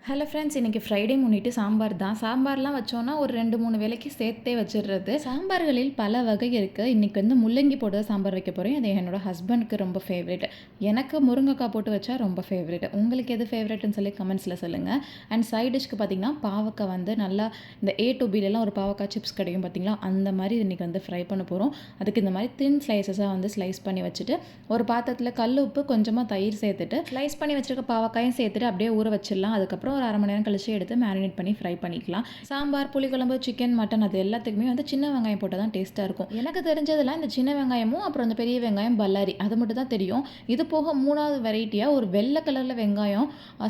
Hello friends, இன்றைக்கி Friday முன்னிட்டு சாம்பார் தான். சாம்பார்லாம் வச்சோன்னா ஒரு 2, 3 வேளைக்கு சேர்த்தே வச்சிடுறது. சாம்பார்களில் பல வகை இருக்குது. இன்றைக்கி வந்து முள்ளங்கி போட்டு தான் சாம்பார் வைக்க போகிறேன். அது என்னோட ஹஸ்பண்டுக்கு ரொம்ப ஃபேவரெட். எனக்கு முருங்கைக்காய் போட்டு வச்சா ரொம்ப ஃபேவரெட். உங்களுக்கு எது ஃபேவரெட்னு சொல்லி கமெண்ட்ஸில் சொல்லுங்கள். அண்ட் சைட் டிஷ்க்கு பார்த்திங்கன்னா பாவக்காய் வந்து நல்லா இந்த A to Bலாம் ஒரு பாவக்காய் சிப்ஸ் கிடைக்கும் பார்த்திங்களா, அந்த மாதிரி இன்றைக்கி வந்து ஃப்ரை பண்ண போகிறோம். அதுக்கு இந்த மாதிரி தின் ஸ்லைசஸாக வந்து ஸ்லைஸ் பண்ணி வச்சுட்டு ஒரு பாத்திரத்தில் கல் உப்பு கொஞ்சமாக தயிர் சேர்த்துட்டு ஸ்லைஸ் பண்ணி வச்சுருக்க பாவக்காயும் சேர்த்துட்டு அப்படியே ஊற வச்சிடலாம். அதுக்கப்புறம் ஒரு 1/2 மணி நேரம் கழிச்சு எடுத்து மேரினேட் பண்ணி ஃப்ரை பண்ணிக்கலாம். சாம்பார், புளிக்குழம்பு, சிக்கன், மட்டன் அது எல்லாத்துக்குமே வந்து சின்ன வெங்காயம் போட்டால் தான் டேஸ்ட்டாக இருக்கும். எனக்கு தெரிஞ்சதெல்லாம் இந்த சின்ன வெங்காயமும் அப்புறம் இந்த பெரிய வெங்காயம் பல்லாரி அது மட்டும் தான் தெரியும். இது போக 3வது வெரைட்டியாக ஒரு வெள்ளை கலரில் வெங்காயம்,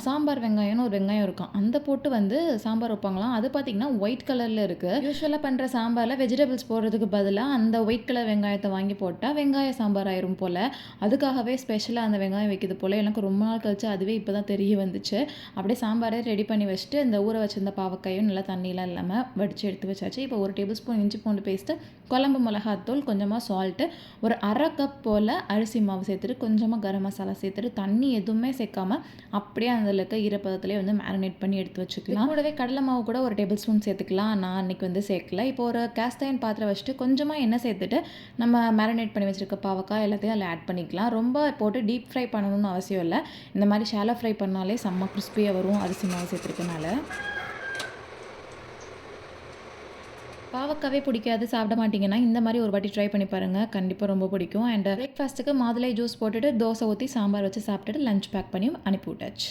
சாம்பார் வெங்காயம்னு ஒரு வெங்காயம் இருக்கும், அந்த போட்டு வந்து சாம்பார் வைப்பாங்களாம். அது பார்த்திங்கன்னா ஒயிட் கலரில் இருக்குது. யூஸ்வலாக பண்ணுற சாம்பாரில் வெஜிடபிள்ஸ் போடுறதுக்கு பதிலாக அந்த ஒயிட் கலர் வெங்காயத்தை வாங்கி போட்டால் வெங்காய சாம்பார் ஆயிரும் போல். அதுக்காகவே ஸ்பெஷலாக அந்த வெங்காயம் வைக்கிறது போல். எனக்கு ரொம்ப நாள் கழிச்சு அதுவே இப்போ தான் தெரிய வந்துச்சு. அப்படியே சாம்பாரை ரெடி பண்ணி வச்சுட்டு இந்த ஊற வச்சிருந்த பாவக்காயும் நல்லா தண்ணியெலாம் இல்லாமல் வடித்து எடுத்து வச்சாச்சு. இப்போ 1 டேபிள் ஸ்பூன் இஞ்சி பூண்டு பேஸ்ட்டு, குழம்பு மிளகாத்தூள், கொஞ்சமாக சால்ட்டு, ஒரு 1/2 கப் போல் அரிசி மாவு சேர்த்துட்டு கொஞ்சமாக கரம் மசாலா சேர்த்துட்டு தண்ணி எதுவுமே சேர்க்காம அப்படியே அதில் இருக்க ஈரப்பதத்திலே வந்து மேரினேட் பண்ணி எடுத்து வச்சுக்கலாம். கூடவே கடலை மாவு கூட 1 டேபிள் ஸ்பூன் சேர்த்துக்கலாம். நான் அன்றைக்கி வந்து சேர்க்கல. இப்போ ஒரு கேஸ்ட் அயர்ன் பாத்திரம் வச்சுட்டு கொஞ்சமாக எண்ணெய் சேர்த்துட்டு நம்ம மேரினேட் பண்ணி வச்சுருக்க பாவக்காய் எல்லாத்தையும் அதில் ஆட் பண்ணிக்கலாம். ரொம்ப போட்டு டீப் ஃப்ரை பண்ணணும்னு அவசியம் இல்லை. இந்த மாதிரி ஷாலோ ஃப்ரை பண்ணாலே செம்ம கிறிஸ்பியாக வரும் அரிசி மாவு சேர்த்துருக்கனால. பாவக்காவே பிடிக்காது, சாப்பிட மாட்டிங்கன்னா இந்த மாதிரி ஒரு வாட்டி ட்ரை பண்ணி பாருங்கள், கண்டிப்பாக ரொம்ப பிடிக்கும். அண்ட் பிரேக்ஃபாஸ்ட்டுக்கு மாதுளை ஜூஸ் போட்டுட்டு தோசை ஊற்றி சாம்பார் வச்சு சாப்பிட்டுட்டு லஞ்ச் பேக் பண்ணி அனுப்பி விட்டாச்சு.